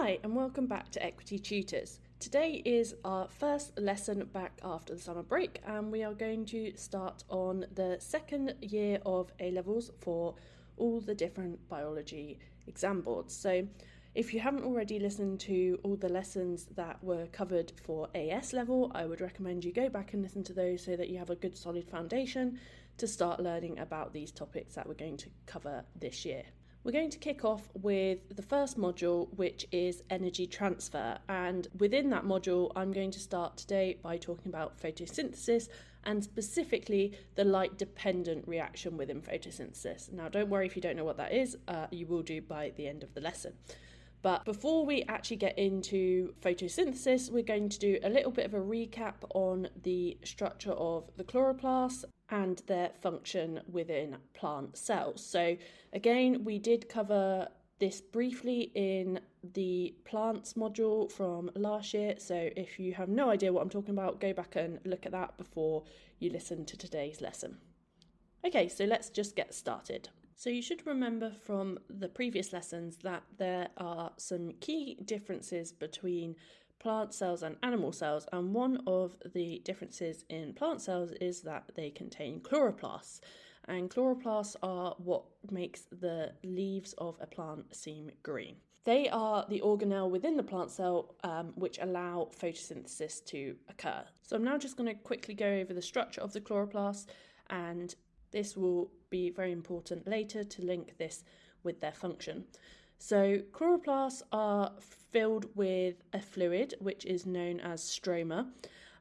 Hi and welcome back to Equity Tutors. Today is our first lesson back after the summer break and we are going to start on the second year of A-levels for all the different biology exam boards. So if you haven't already listened to all the lessons that were covered for AS level, I would recommend you go back and listen to those so that you have a good solid foundation to start learning about these topics that we're going to cover this year. We're going to kick off with the first module, which is energy transfer. And within that module, I'm going to start today by talking about photosynthesis and specifically the light-dependent reaction within photosynthesis. Now, don't worry if you don't know what that is, you will do by the end of the lesson. But before we actually get into photosynthesis, we're going to do a little bit of a recap on the structure of the chloroplasts and their function within plant cells. So again, we did cover this briefly in the plants module from last year. So if you have no idea what I'm talking about, go back and look at that before you listen to today's lesson. Okay, so let's just get started. So you should remember from the previous lessons that there are some key differences between plant cells and animal cells, and one of the differences in plant cells is that they contain chloroplasts, and chloroplasts are what makes the leaves of a plant seem green. They are the organelle within the plant cell which allow photosynthesis to occur. So I'm now just going to quickly go over the structure of the chloroplasts, and this will be very important later to link this with their function. So chloroplasts are filled with a fluid which is known as stroma,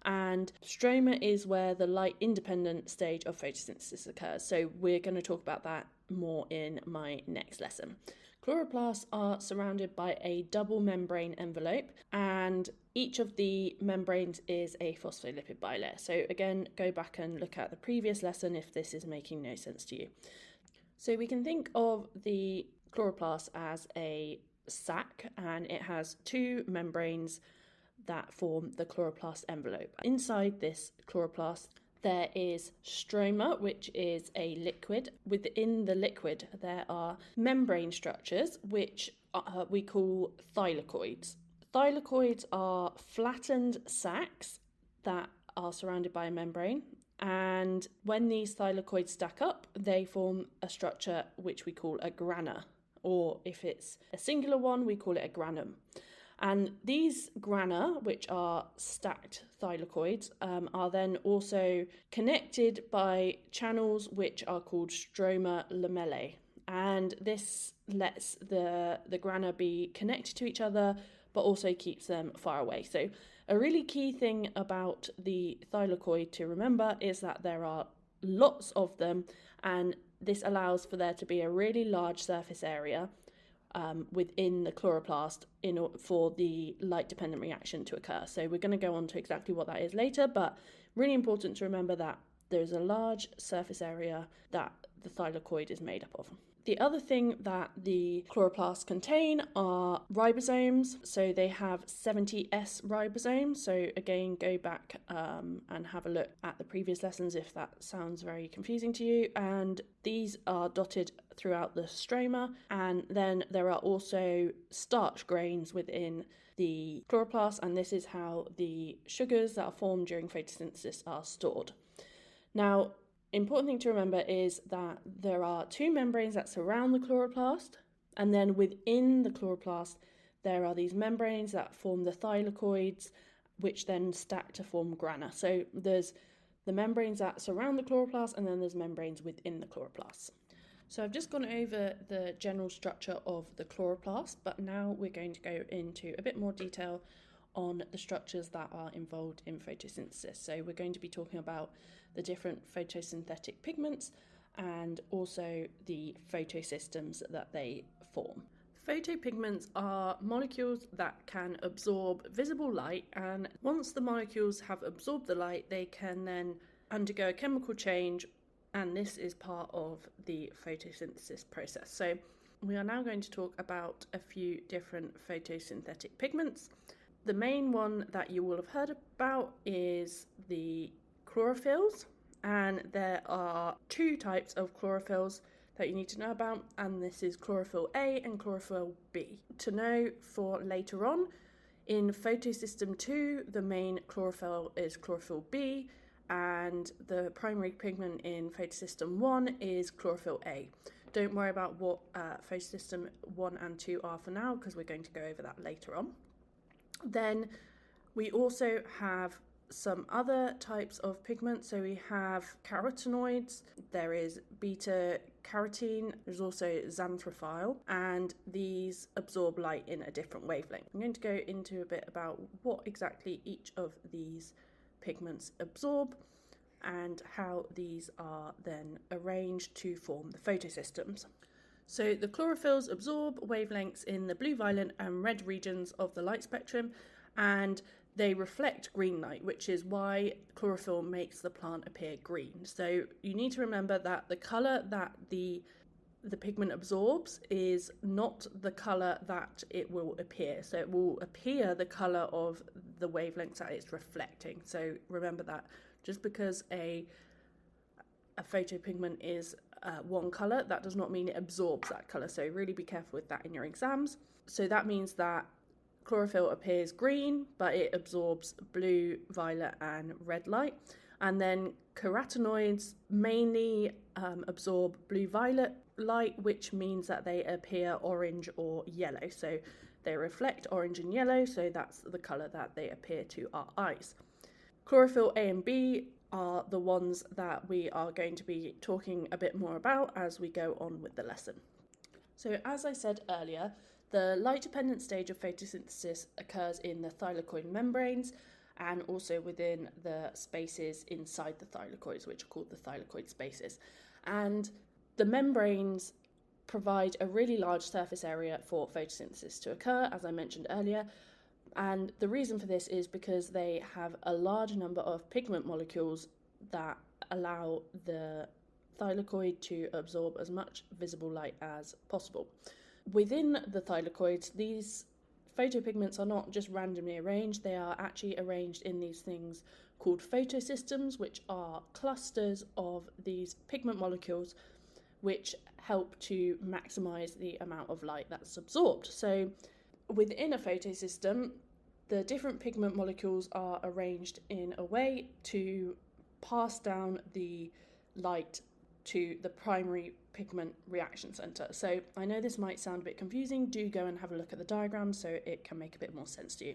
and stroma is where the light-independent stage of photosynthesis occurs. So we're going to talk about that more in my next lesson. Chloroplasts are surrounded by a double membrane envelope, and each of the membranes is a phospholipid bilayer. So again, go back and look at the previous lesson if this is making no sense to you. So we can think of the chloroplast as a sac, and it has two membranes that form the chloroplast envelope. Inside this chloroplast there is stroma, which is a liquid. Within the liquid there are membrane structures which we call thylakoids. Thylakoids are flattened sacs that are surrounded by a membrane, and when these thylakoids stack up they form a structure which we call a grana, or if it's a singular one we call it a granum. And these grana, which are stacked thylakoids, are then also connected by channels which are called stroma lamellae. And this lets the grana be connected to each other, but also keeps them far away. So a really key thing about the thylakoid to remember is that there are lots of them, and this allows for there to be a really large surface area within the chloroplast for the light-dependent reaction to occur. So we're going to go on to exactly what that is later, but really important to remember that there's a large surface area that the thylakoid is made up of. The other thing that the chloroplasts contain are ribosomes. So they have 70 S ribosomes. So again, go back and have a look at the previous lessons if that sounds very confusing to you. And these are dotted throughout the stroma. And then there are also starch grains within the chloroplast. And this is how the sugars that are formed during photosynthesis are stored. Now, important thing to remember is that there are two membranes that surround the chloroplast, and then within the chloroplast there are these membranes that form the thylakoids, which then stack to form grana. So there's the membranes that surround the chloroplast, and then there's membranes within the chloroplast. So I've just gone over the general structure of the chloroplast, but now we're going to go into a bit more detail on the structures that are involved in photosynthesis. So we're going to be talking about the different photosynthetic pigments and also the photosystems that they form. Photopigments are molecules that can absorb visible light, and once the molecules have absorbed the light, they can then undergo a chemical change, and this is part of the photosynthesis process. So we are now going to talk about a few different photosynthetic pigments. The main one that you will have heard about is the chlorophylls, and there are two types of chlorophylls. that you need to know about, and this is chlorophyll A and chlorophyll B. To know for later on, in photosystem 2, the main chlorophyll is chlorophyll B, and the primary pigment in photosystem 1 is chlorophyll A. Don't worry about what photosystem 1 and 2 are for now, because we're going to go over that later on. Then we also have some other types of pigments. So we have carotenoids, there is beta carotene, there's also xanthophyll, and these absorb light in a different wavelength. I'm going to go into a bit about what exactly each of these pigments absorb and how these are then arranged to form the photosystems. So the chlorophylls absorb wavelengths in the blue, violet and red regions of the light spectrum, and they reflect green light, which is why chlorophyll makes the plant appear green. So you need to remember that the colour that the pigment absorbs is not the colour that it will appear. So it will appear the colour of the wavelengths that it's reflecting. So remember that just because a photopigment is one colour, that does not mean it absorbs that colour. So really be careful with that in your exams. So that means that chlorophyll appears green, but it absorbs blue, violet and red light. And then carotenoids mainly absorb blue-violet light, which means that they appear orange or yellow. So they reflect orange and yellow, so that's the colour that they appear to our eyes. Chlorophyll A and B are the ones that we are going to be talking a bit more about as we go on with the lesson. So as I said earlier, the light-dependent stage of photosynthesis occurs in the thylakoid membranes and also within the spaces inside the thylakoids, which are called the thylakoid spaces. And the membranes provide a really large surface area for photosynthesis to occur, as I mentioned earlier. And the reason for this is because they have a large number of pigment molecules that allow the thylakoid to absorb as much visible light as possible. Within the thylakoids, these photopigments are not just randomly arranged, they are actually arranged in these things called photosystems, which are clusters of these pigment molecules which help to maximize the amount of light that's absorbed. So within a photosystem, the different pigment molecules are arranged in a way to pass down the light to the primary pigment reaction center. So I know this might sound a bit confusing, do go and have a look at the diagram so it can make a bit more sense to you.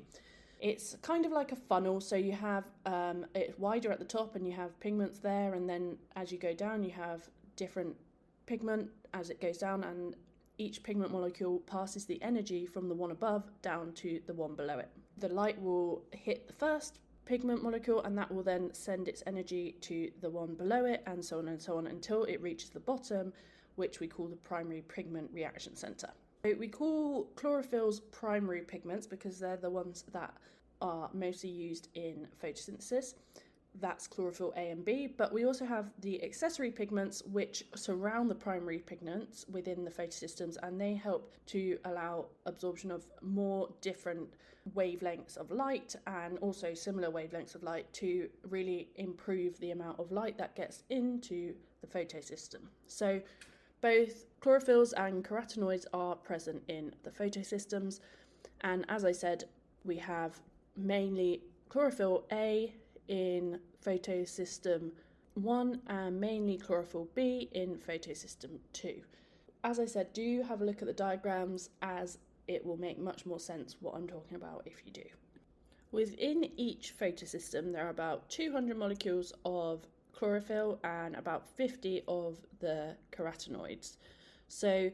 It's kind of like a funnel, so you have it's wider at the top and you have pigments there, and then as you go down you have different pigment as it goes down, and each pigment molecule passes the energy from the one above down to the one below it. The light will hit the first pigment molecule and that will then send its energy to the one below it, and so on until it reaches the bottom, which we call the primary pigment reaction center. So we call chlorophylls primary pigments because they're the ones that are mostly used in photosynthesis. That's chlorophyll A and B, but we also have the accessory pigments which surround the primary pigments within the photosystems, and they help to allow absorption of more different wavelengths of light and also similar wavelengths of light to really improve the amount of light that gets into the photosystem. So both chlorophylls and carotenoids are present in the photosystems, and as I said, we have mainly chlorophyll A in photosystem 1 and mainly chlorophyll B in photosystem 2. As I said, do have a look at the diagrams as it will make much more sense what I'm talking about if you do. Within each photosystem there are about 200 molecules of chlorophyll and about 50 of the carotenoids. So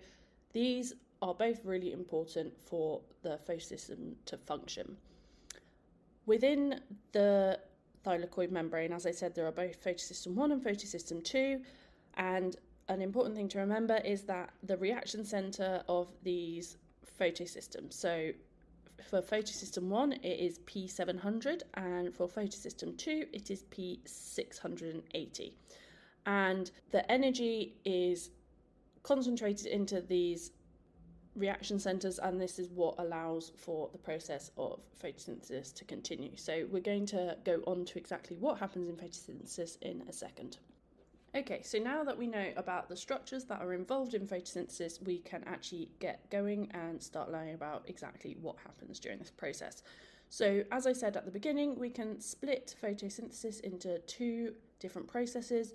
these are both really important for the photosystem to function. Within the thylakoid membrane, as I said, there are both photosystem 1 and photosystem 2, and an important thing to remember is that the reaction center of these photosystems, so for photosystem 1 it is P700 and for photosystem 2 it is P680, and the energy is concentrated into these reaction centers, and this is what allows for the process of photosynthesis to continue. So we're going to go on to exactly what happens in photosynthesis in a second. Okay, so now that we know about the structures that are involved in photosynthesis, we can actually get going and start learning about exactly what happens during this process. So as I said at the beginning, we can split photosynthesis into two different processes.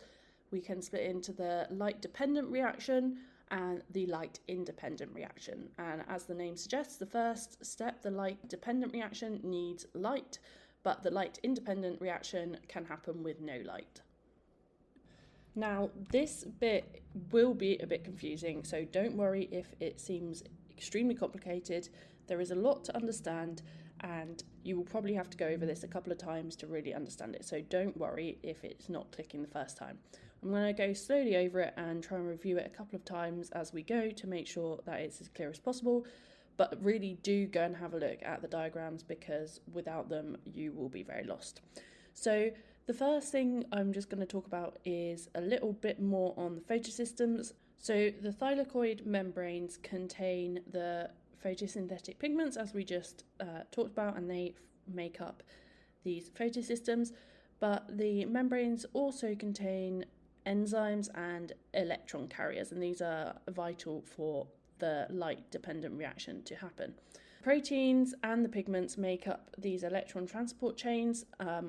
We can split into the light-dependent reaction and the light-independent reaction. And as the name suggests, the first step, the light-dependent reaction, needs light, but the light-independent reaction can happen with no light. Now, this bit will be a bit confusing, so don't worry if it seems extremely complicated. There is a lot to understand, and you will probably have to go over this a couple of times to really understand it, so don't worry if it's not clicking the first time. I'm going to go slowly over it and try and review it a couple of times as we go to make sure that it's as clear as possible, but really do go and have a look at the diagrams because without them you will be very lost. So the first thing I'm just going to talk about is a little bit more on the photosystems. So the thylakoid membranes contain the photosynthetic pigments, as we just talked about, and they make up these photosystems. But the membranes also contain enzymes and electron carriers, and these are vital for the light-dependent reaction to happen. Proteins and the pigments make up these electron transport chains,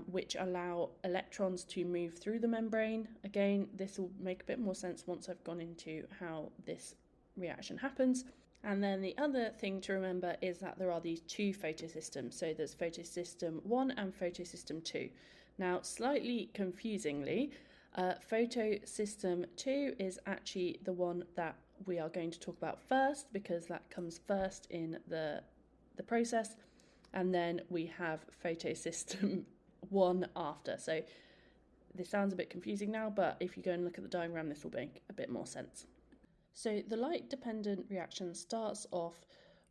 which allow electrons to move through the membrane. Again, this will make a bit more sense once I've gone into how this reaction happens. And then the other thing to remember is that there are these two photosystems. So there's photosystem 1 and photosystem 2. Now, slightly confusingly, photosystem 2 is actually the one that we are going to talk about first because that comes first in the process, and then we have photosystem 1 after. So this sounds a bit confusing now, but if you go and look at the diagram, this will make a bit more sense. So the light-dependent reaction starts off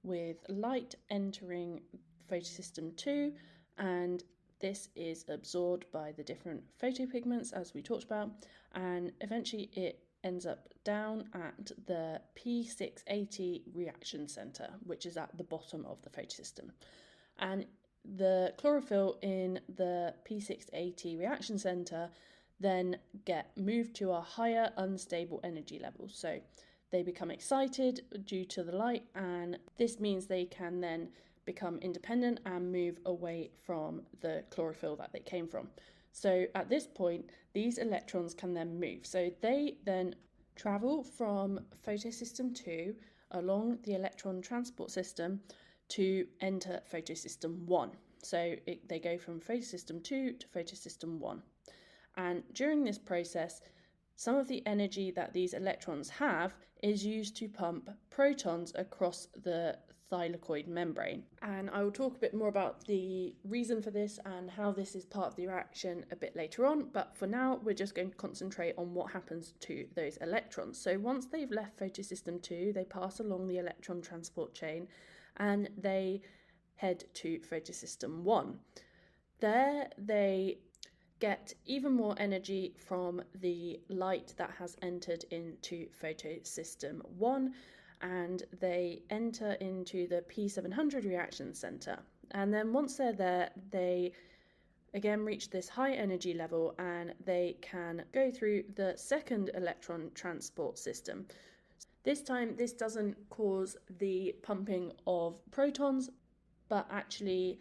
with light entering photosystem 2, and this is absorbed by the different photopigments as we talked about, and eventually it ends up down at the P680 reaction center, which is at the bottom of the photosystem. And the chlorophyll in the P680 reaction center then get moved to a higher unstable energy level. So they become excited due to the light, and this means they can then become independent and move away from the chlorophyll that they came from. So at this point, these electrons can then move. So they then travel from photosystem 2 along the electron transport system to enter photosystem 1. So they go from photosystem 2 to photosystem 1. And during this process, some of the energy that these electrons have is used to pump protons across the thylakoid membrane. And I will talk a bit more about the reason for this and how this is part of the reaction a bit later on, but for now we're just going to concentrate on what happens to those electrons. So once they've left photosystem 2, they pass along the electron transport chain and they head to photosystem 1. There they get even more energy from the light that has entered into photosystem 1, and they enter into the P700 reaction center. And then once they're there, they again reach this high energy level and they can go through the second electron transport system. This time, this doesn't cause the pumping of protons, but actually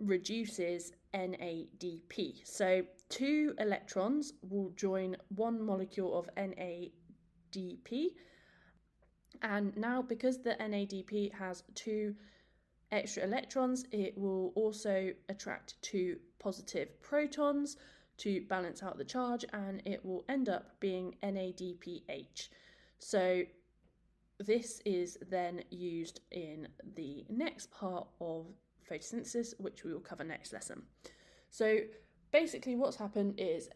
reduces NADP. So two electrons will join one molecule of NADP, and now because the NADP has two extra electrons, it will also attract two positive protons to balance out the charge, and it will end up being NADPH. So this is then used in the next part of photosynthesis, which we will cover next lesson. So basically what's happened is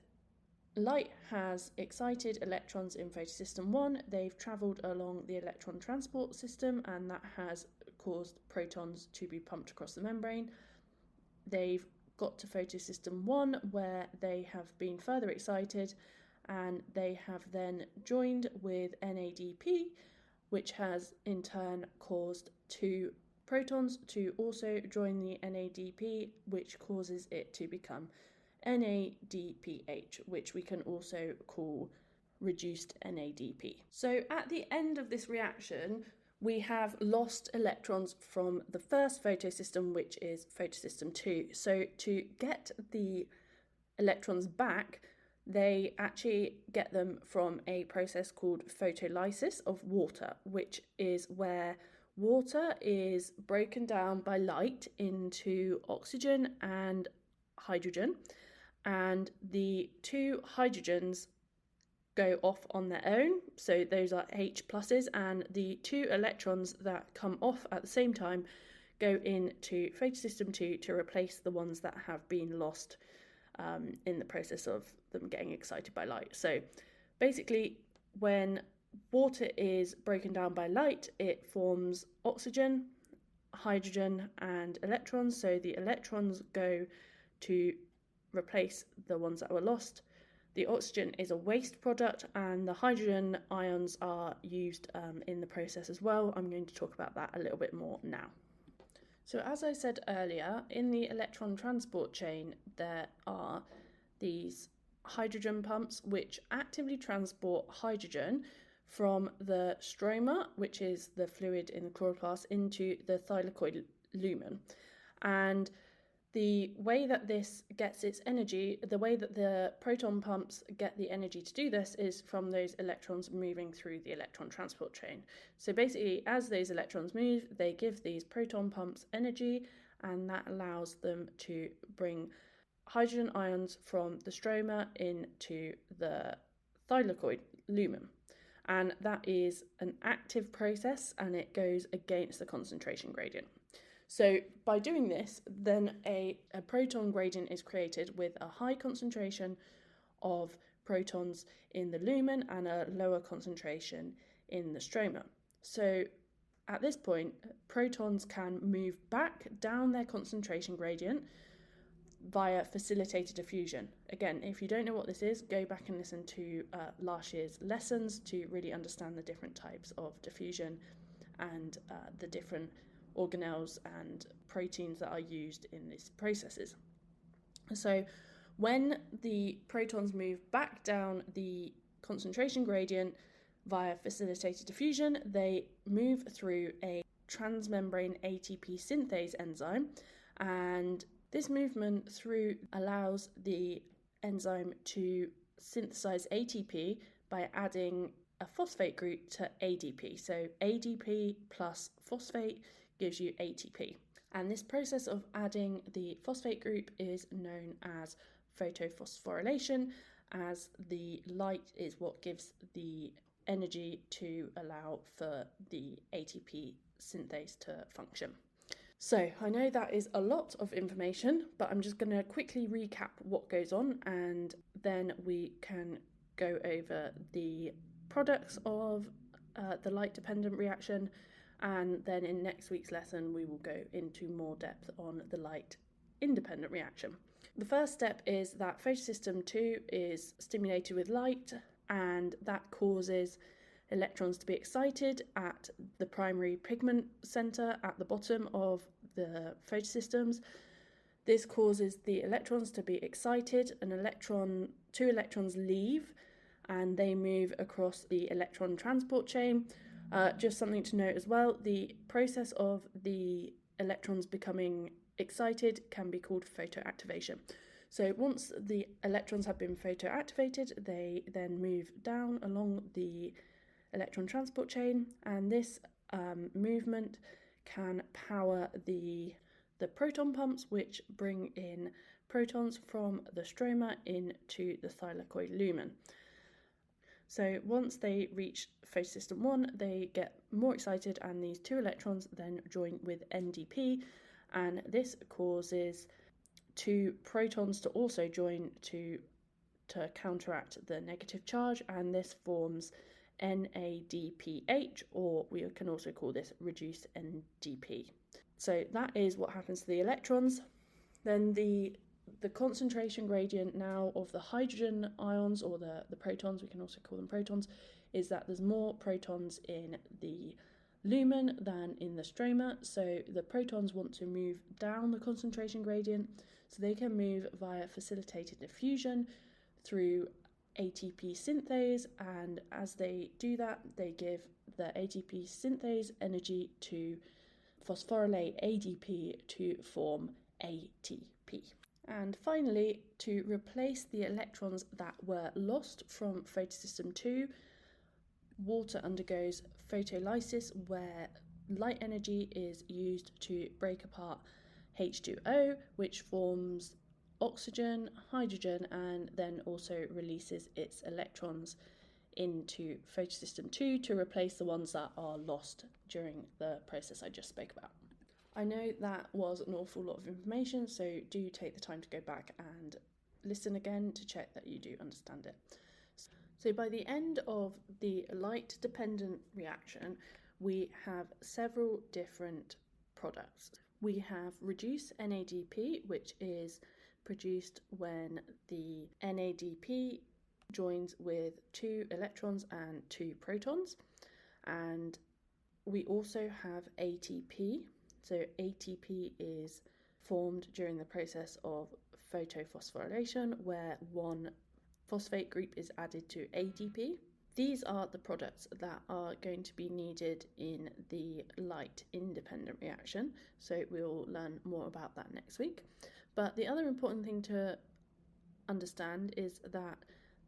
light has excited electrons in photosystem 1, they've travelled along the electron transport system, and that has caused protons to be pumped across the membrane. They've got to photosystem 1 where they have been further excited, and they have then joined with NADP, which has in turn caused two protons to also join the NADP, which causes it to become NADPH, which we can also call reduced NADP. So at the end of this reaction, we have lost electrons from the first photosystem, which is photosystem 2. So to get the electrons back, they actually get them from a process called photolysis of water, which is where water is broken down by light into oxygen and hydrogen, and the two hydrogens go off on their own, so those are H pluses, and the two electrons that come off at the same time go into photosystem 2 to replace the ones that have been lost in the process of them getting excited by light. So basically, when water is broken down by light, it forms oxygen, hydrogen, and electrons. So the electrons go to replace the ones that were lost. The oxygen is a waste product, and the hydrogen ions are used in the process as well. I'm going to talk about that a little bit more now. So as I said earlier, in the electron transport chain, there are these hydrogen pumps which actively transport hydrogen from the stroma, which is the fluid in the chloroplast, into the thylakoid lumen. And the way that this gets its energy, the way that the proton pumps get the energy to do this is from those electrons moving through the electron transport chain. So basically, as those electrons move, they give these proton pumps energy, and that allows them to bring hydrogen ions from the stroma into the thylakoid lumen. And that is an active process, and it goes against the concentration gradient. So by doing this, then a proton gradient is created with a high concentration of protons in the lumen and a lower concentration in the stroma. So at this point, protons can move back down their concentration gradient via facilitated diffusion. Again, if you don't know what this is, go back and listen to last year's lessons to really understand the different types of diffusion and the different organelles and proteins that are used in these processes. So when the protons move back down the concentration gradient via facilitated diffusion, they move through a transmembrane ATP synthase enzyme, and this movement through allows the enzyme to synthesize ATP by adding a phosphate group to ADP. So ADP plus phosphate gives you ATP. And this process of adding the phosphate group is known as photophosphorylation, as the light is what gives the energy to allow for the ATP synthase to function. So I know that is a lot of information, but I'm just going to quickly recap what goes on, and then we can go over the products of the light-dependent reaction, and then in next week's lesson we will go into more depth on the light-independent reaction. The first step is that photosystem 2 is stimulated with light, and that causes electrons to be excited at the primary pigment center at the bottom of the photosystems. This causes the electrons to be excited. Two electrons leave, and they move across the electron transport chain. Just something to note as well, the process of the electrons becoming excited can be called photoactivation. So once the electrons have been photoactivated, they then move down along the electron transport chain, and this movement can power the proton pumps, which bring in protons from the stroma into the thylakoid lumen. So once they reach photosystem 1, they get more excited, and these two electrons then join with NDP, and this causes two protons to also join to counteract the negative charge, and this forms NADPH, or we can also call this reduced NDP. So that is what happens to the electrons. Then the concentration gradient now of the hydrogen ions, or the protons, we can also call them protons, is that there's more protons in the lumen than in the stroma, so the protons want to move down the concentration gradient, so they can move via facilitated diffusion through ATP synthase, and as they do that, they give the ATP synthase energy to phosphorylate ADP to form ATP. And finally, to replace the electrons that were lost from photosystem 2, water undergoes photolysis, where light energy is used to break apart H2O, which forms oxygen, hydrogen, and then also releases its electrons into photosystem 2 to replace the ones that are lost during the process I just spoke about. I know that was an awful lot of information, so do take the time to go back and listen again to check that you do understand it. So by the end of the light-dependent reaction, we have several different products. We have reduced NADP, which is produced when the NADP joins with 2 electrons and 2 protons. And we also have ATP. So ATP is formed during the process of photophosphorylation, where one phosphate group is added to ADP. These are the products that are going to be needed in the light-independent reaction, so we'll learn more about that next week. But the other important thing to understand is that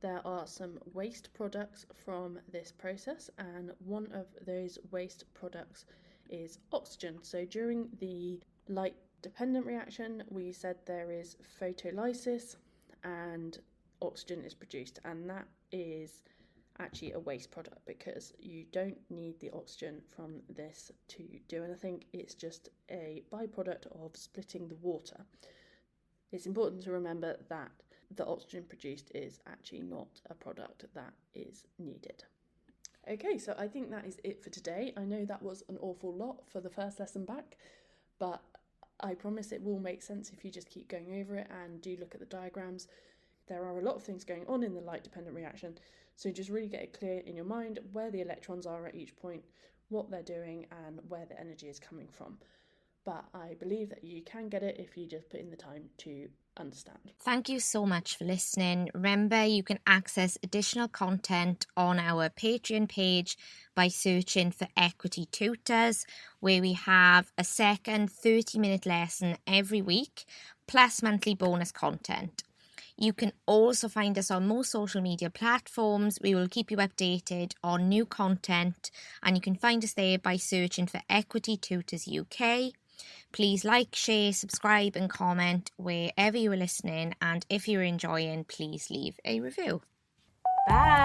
there are some waste products from this process, and one of those waste products is oxygen. So during the light-dependent reaction, we said there is photolysis and oxygen is produced, and that is actually a waste product because you don't need the oxygen from this to do anything. It's just a byproduct of splitting the water. It's important to remember that the oxygen produced is actually not a product that is needed. Okay, so I think that is it for today. I know that was an awful lot for the first lesson back, but I promise it will make sense if you just keep going over it and do look at the diagrams. There are a lot of things going on in the light-dependent reaction, so just really get it clear in your mind where the electrons are at each point, what they're doing, and where the energy is coming from. But I believe that you can get it if you just put in the time to understand. Thank you so much for listening. Remember, you can access additional content on our Patreon page by searching for Equity Tutors, where we have a second 30-minute lesson every week, plus monthly bonus content. You can also find us on most social media platforms. We will keep you updated on new content, and you can find us there by searching for Equity Tutors UK. Please like, share, subscribe and comment wherever you are listening, and if you're enjoying, please leave a review. Bye!